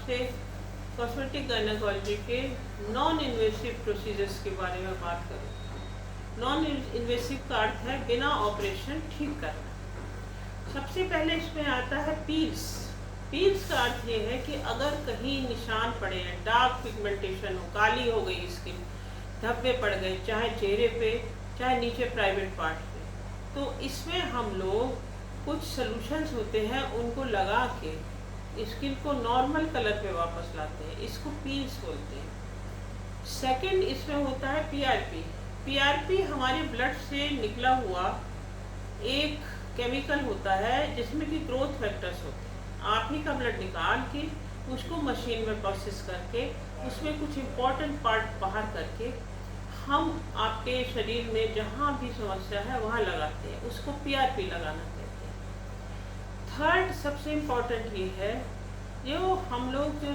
आपसे cosmetic gynaecology के non invasive procedures के बारे में बात करूँ। नॉन इन्वेसिव का अर्थ है बिना ऑपरेशन ठीक करना। सबसे पहले इसमें आता है पील्स। पील्स का अर्थ ये है कि अगर कहीं निशान पड़े हैं, डार्क पिगमेंटेशन हो, काली हो गई स्किन, धब्बे पड़ गए, चाहे चेहरे पे चाहे नीचे प्राइवेट पार्ट पे, तो इसमें हम लोग कुछ सॉल्यूशंस होते हैं उनको लगा के स्किन को नॉर्मल कलर पे वापस लाते हैं। इसको पील्स बोलते हैं। सेकंड इसमें होता है पीआरपी। पीआरपी हमारे ब्लड से निकला हुआ एक केमिकल होता है जिसमें कि ग्रोथ फैक्टर्स होते हैं। आप ही का ब्लड निकाल के उसको मशीन में प्रोसेस करके उसमें कुछ इम्पोर्टेंट पार्ट बाहर करके हम आपके शरीर में जहाँ भी समस्या है वहाँ लगाते हैं, उसको पीआरपी लगाना कहते हैं। थर्ड सबसे इम्पोर्टेंट ये है, जो हम लोग जो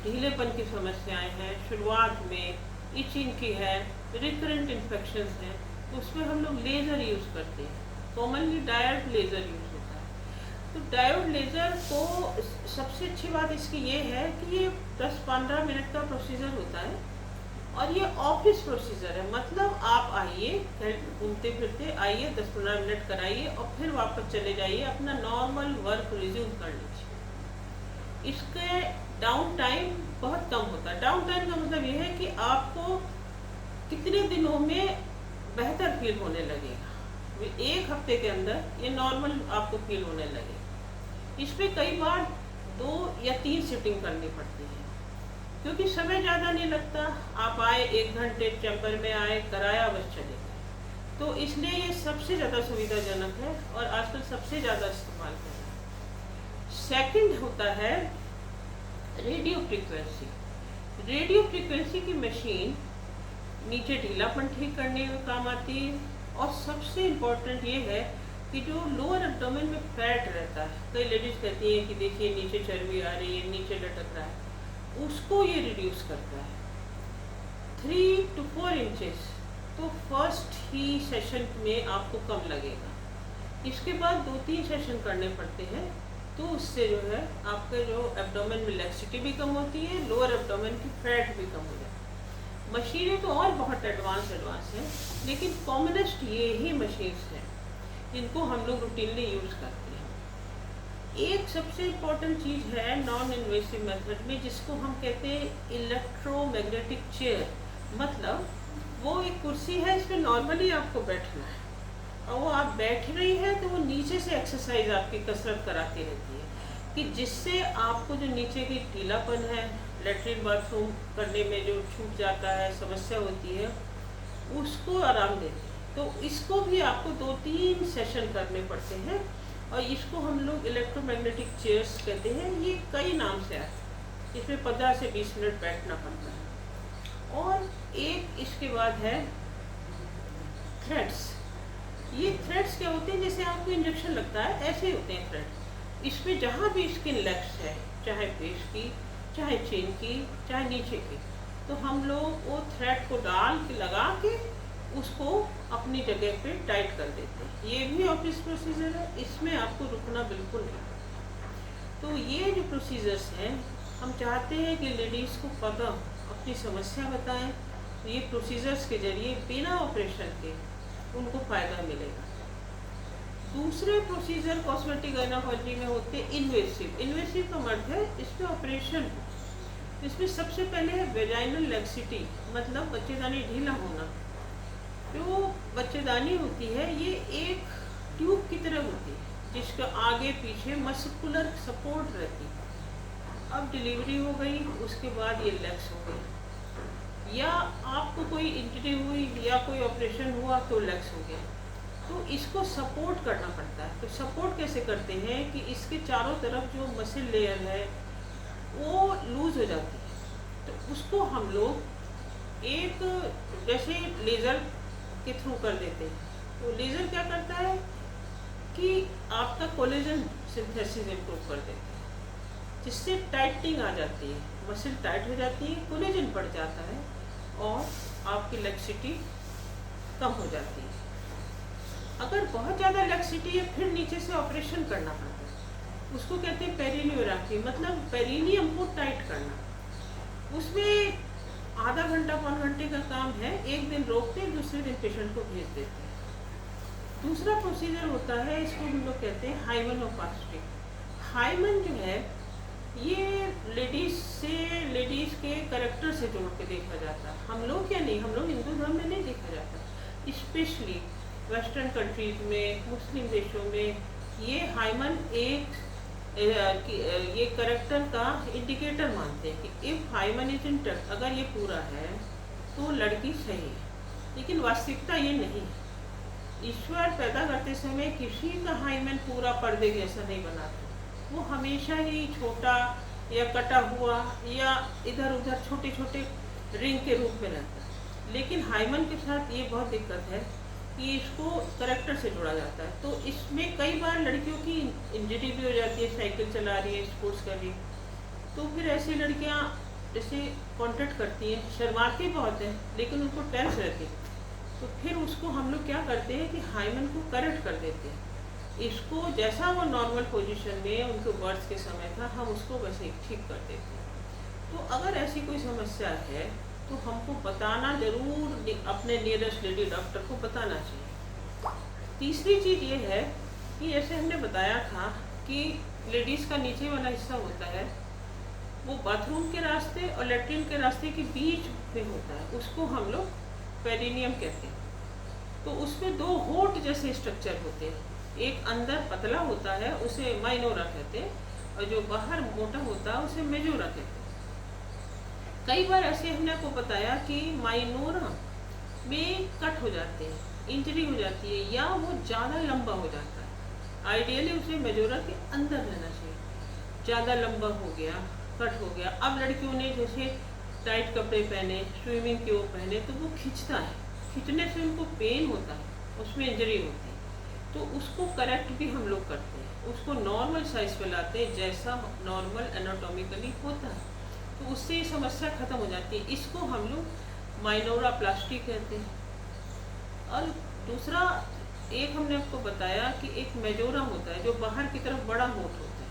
ढीलेपन की समस्याएं हैं, शुरुआत में इचिंग की है, रिकरेंट इन्फेक्शंस हैं, उसमें हम लोग लेज़र यूज़ करते हैं। कॉमनली डायोड लेज़र यूज़ होता है। तो डायोड लेज़र को सबसे अच्छी बात इसकी ये है कि ये 10-15 मिनट का प्रोसीजर होता है और ये ऑफिस प्रोसीजर है। मतलब आप आइए, घूमते फिरते आइए, 10-15 मिनट कराइए और फिर वापस चले जाइए, अपना नॉर्मल वर्क रिज्यूम कर लीजिए। इसके डाउन टाइम बहुत कम होता है। डाउन टाइम का मतलब ये है कि आपको कितने दिनों में बेहतर फील होने लगेगा। 1 हफ्ते के अंदर ये नॉर्मल आपको फील होने लगेगा। इसमें कई बार 2 या 3 सिटिंग करनी पड़ती है क्योंकि समय ज़्यादा नहीं लगता। आप आए, 1 घंटे चैम्बर में आए, कराया, बस चले गए। तो इसलिए ये सबसे ज़्यादा सुविधाजनक है और आजकल सबसे ज़्यादा इस्तेमाल कर रहे हैं। सेकंड होता है रेडियो फ्रीक्वेंसी। रेडियो फ्रीक्वेंसी की मशीन नीचे ढीलापन ठीक करने में काम आती है और सबसे इम्पोर्टेंट ये है कि जो लोअर एब्डोमेन में फैट रहता है, कई लेडीज़ कहती हैं कि देखिए नीचे चर्बी आ रही है, नीचे लटक रहा है, उसको ये रिड्यूस करता है 3 to 4 इंचेस। तो फर्स्ट ही सेशन में आपको कम लगेगा। इसके बाद 2-3 सेशन करने पड़ते हैं, तो उससे जो है आपके जो एब्डोमेन में लैक्सिटी भी कम होती है, लोअर एब्डोमेन की फैट भी कम हो जाती है। मशीनें तो और बहुत एडवांस हैं, लेकिन कॉमनेस्ट ये ही मशीन्स हैं जिनको हम लोग रूटीनली यूज़ करते हैं। एक सबसे इम्पॉर्टेंट चीज़ है नॉन इन्वेसिव मेथड में, जिसको हम कहते हैं इलेक्ट्रोमैग्नेटिक चेयर। मतलब वो एक कुर्सी है, इसमें नॉर्मली आपको बैठना है और वो आप बैठ रही है तो वो नीचे से एक्सरसाइज आपकी कसरत कराती रहती है कि जिससे आपको जो नीचे की ढीलापन है, लेटरिन बाथरूम करने में जो छूट जाता है, समस्या होती है, उसको आराम देती है। तो इसको भी आपको 2-3 सेशन करने पड़ते हैं और इसको हम लोग इलेक्ट्रोमैग्नेटिक चेयर्स कहते हैं। ये कई नाम से आते हैं। इसमें 15 से 20 मिनट बैठना पड़ता है। और एक इसके बाद है थ्रेड्स। ये थ्रेड्स क्या होते हैं, जैसे आपको इंजेक्शन लगता है ऐसे ही होते हैं थ्रेड। इसमें जहाँ भी स्किन लेग्स है, चाहे फेस की, चाहे चिन की, चाहे नीचे की, तो हम लोग वो थ्रेड को डाल के लगा के उसको अपनी जगह पे टाइट कर देते हैं। ये भी ऑफिस प्रोसीजर है, इसमें आपको रुकना बिल्कुल नहीं। तो ये जो प्रोसीजर्स हैं, हम चाहते हैं कि लेडीज़ को पता हो, अपनी समस्या बताएं, तो ये प्रोसीजर्स के जरिए बिना ऑपरेशन के उनको फ़ायदा मिलेगा। दूसरे प्रोसीजर कॉस्मेटिक गायनेकोलॉजी में होते हैं इन्वेसिव। इन्वेसिव का मतलब है इसमें ऑपरेशन हो। इसमें सबसे पहले है वेजाइनल लैक्सिटी, मतलब बच्चेदानी ढीला होना। जो बच्चेदानी होती है ये एक ट्यूब की तरह होती है जिसके आगे पीछे मस्कुलर सपोर्ट रहती है। अब डिलीवरी हो गई, उसके बाद ये लैक्स हो गई, या आपको कोई इंजरी हुई या कोई ऑपरेशन हुआ तो लैक्स हो गया, तो इसको सपोर्ट करना पड़ता है। तो सपोर्ट कैसे करते हैं कि इसके चारों तरफ जो मसल लेयर है वो लूज़ हो जाती है। तो उसको हम लोग एक जैसे लेज़र के थ्रू कर देते हैं। तो लेज़र क्या करता है कि आपका कोलेजन सिंथेसिस इम्प्रूव कर देता है, जिससे टाइटनिंग आ जाती है, मसल टाइट हो जाती है, कोलेजन बढ़ जाता है और आपकी लैक्सिटी कम हो जाती है। अगर बहुत ज़्यादा लैक्सिटी है फिर नीचे से ऑपरेशन करना पड़ता है, उसको कहते हैं पेरिनियोग्राफी। मतलब पेरिनियम को टाइट करना। उसमें आधा घंटा 1 घंटे का काम है, एक दिन रोकते हैं, दूसरे दिन पेशेंट को भेज देते हैं। दूसरा प्रोसीजर होता है, इसको हम लोग कहते हैं हाइमेनोप्लास्टी। हाइमन जो है ये लेडीज़ के कैरेक्टर से जोड़ के देखा जाता है। हम लोग क्या नहीं, हम लोग हिंदू धर्म में नहीं देखा जाता, स्पेशली वेस्टर्न कंट्रीज में, मुस्लिम देशों में ये हाइमन ये कैरेक्टर का इंडिकेटर मानते हैं कि इफ हाइमन इज इंटैक्ट, अगर ये पूरा है तो लड़की सही है। लेकिन वास्तविकता ये नहीं है। ईश्वर पैदा करते समय किसी का हाइमन पूरा पर्दे जैसा नहीं बनाता, वो हमेशा ही छोटा या कटा हुआ या इधर उधर छोटे छोटे रिंग के रूप में रहता है। लेकिन हाइमन के साथ ये बहुत दिक्कत है कि इसको करैक्टर से जोड़ा जाता है। तो इसमें कई बार लड़कियों की इंजरी भी हो जाती है, साइकिल चला रही है, स्पोर्ट्स कर रही है, तो फिर ऐसी लड़कियां जैसे कॉन्टेक्ट करती हैं, शर्माती बहुत है लेकिन उनको टेंस रहती है, तो फिर उसको हम लोग क्या करते हैं कि हाइमन को करेक्ट कर देते हैं। इसको जैसा वो नॉर्मल पोजीशन में उनको बर्थ के समय था, हम उसको वैसे ही ठीक कर देते हैं। तो अगर ऐसी कोई समस्या है तो हमको बताना ज़रूर, अपने नियरेस्ट लेडी डॉक्टर को बताना चाहिए। तीसरी चीज़ ये है कि जैसे हमने बताया था कि लेडीज़ का नीचे वाला हिस्सा होता है, वो बाथरूम के रास्ते और लेट्रिन के रास्ते के बीच में होता है, उसको हम लोग पेरिनियम कहते हैं। तो उसमें 2 होठ जैसे स्ट्रक्चर होते हैं, एक अंदर पतला होता है उसे माइनोरा कहते हैं, और जो बाहर मोटा होता है उसे मेजोरा कहते हैं। कई बार ऐसे हमने आपको बताया कि माइनोरा में कट हो जाते हैं, इंजरी हो जाती है, या वो ज़्यादा लंबा हो जाता है। आइडियली उसे मेजोरा के अंदर रहना चाहिए। ज़्यादा लंबा हो गया, कट हो गया, अब लड़कियों ने जैसे टाइट कपड़े पहने, स्विमिंग के वो पहने, तो वो खिंचता है, खिंचने से उनको पेन होता है, उसमें इंजरी होती है। तो उसको करेक्ट भी हम लोग करते हैं, उसको नॉर्मल साइज पे लाते हैं जैसा नॉर्मल एनाटॉमिकली होता है, तो उससे ये समस्या ख़त्म हो जाती है। इसको हम लोग माइनोरा प्लास्टी कहते हैं। और दूसरा एक हमने आपको बताया कि एक मेजोरा होता है जो बाहर की तरफ बड़ा होठ होता है।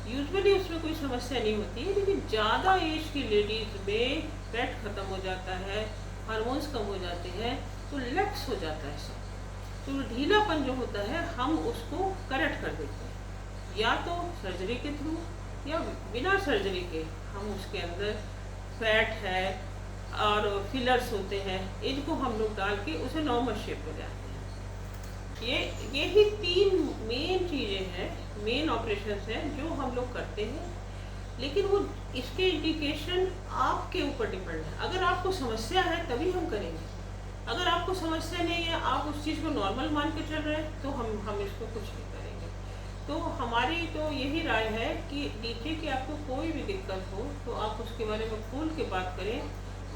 यूजुअली उसमें कोई समस्या नहीं होती है, लेकिन ज़्यादा एज की लेडीज़ में पेट ख़त्म हो जाता है, हार्मोन्स कम हो जाते हैं, तो लैक्स हो जाता है सब। तो ढीलापन जो होता है हम उसको करेक्ट कर देते हैं, या तो सर्जरी के थ्रू या बिना सर्जरी के। हम उसके अंदर फैट है और फिलर्स होते हैं, इनको हम लोग डाल के उसे नॉर्मल शेप हो जाते हैं। यही 3 मेन चीज़ें हैं, मेन ऑपरेशंस हैं जो हम लोग करते हैं। लेकिन वो इसके इंडिकेशन आपके ऊपर डिपेंड है। अगर आपको समस्या है तभी हम करेंगे, अगर आपको समस्या नहीं है, आप उस चीज़ को नॉर्मल मान के चल रहे हैं, तो हम इसको कुछ नहीं करेंगे। तो हमारी तो यही राय है कि नीचे की आपको कोई भी दिक्कत हो तो आप उसके बारे में खुल के बात करें,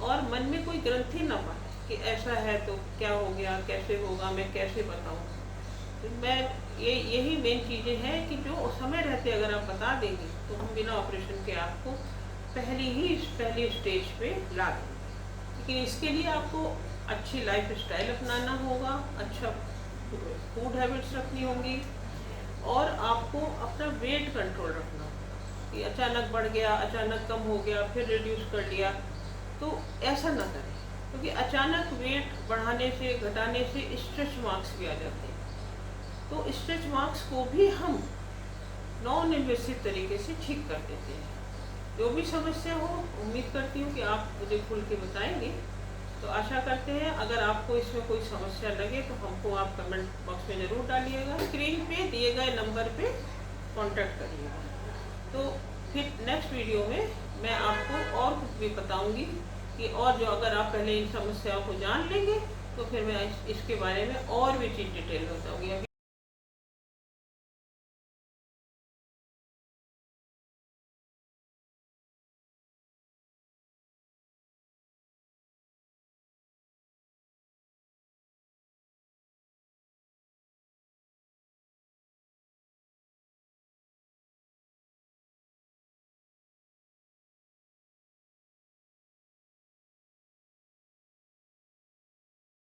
और मन में कोई ग्रंथि ना बांधें कि ऐसा है तो क्या हो गया, कैसे होगा, मैं कैसे बताऊँ। तो मैं यही मेन चीज़ें हैं कि जो समय रहते अगर आप बता देंगे तो हम बिना ऑपरेशन के आपको पहली स्टेज पे ला देंगे। लेकिन इसके लिए आपको अच्छी लाइफ स्टाइल अपनाना होगा, अच्छा फूड हैबिट्स रखनी होंगी, और आपको अपना वेट कंट्रोल रखना होगा कि अचानक बढ़ गया, अचानक कम हो गया, फिर रिड्यूस कर लिया, तो ऐसा ना करें। क्योंकि अचानक वेट बढ़ाने से, घटाने से स्ट्रेच मार्क्स भी आ जाते हैं। तो स्ट्रेच मार्क्स को भी हम नॉन इन्वेसिव तरीके से ठीक कर देते हैं। जो भी समस्या हो, उम्मीद करती हूँ कि आप मुझे खुल के बताएंगे। तो आशा करते हैं अगर आपको इसमें कोई समस्या लगे तो हमको आप कमेंट बॉक्स में ज़रूर डालिएगा, स्क्रीन पे दिए गए नंबर पे कांटेक्ट करिएगा। तो फिर नेक्स्ट वीडियो में मैं आपको और कुछ भी बताऊंगी कि, और जो अगर आप पहले इन समस्याओं को जान लेंगे तो फिर मैं इसके बारे में और भी चीज़ डिटेल में बताऊँगी।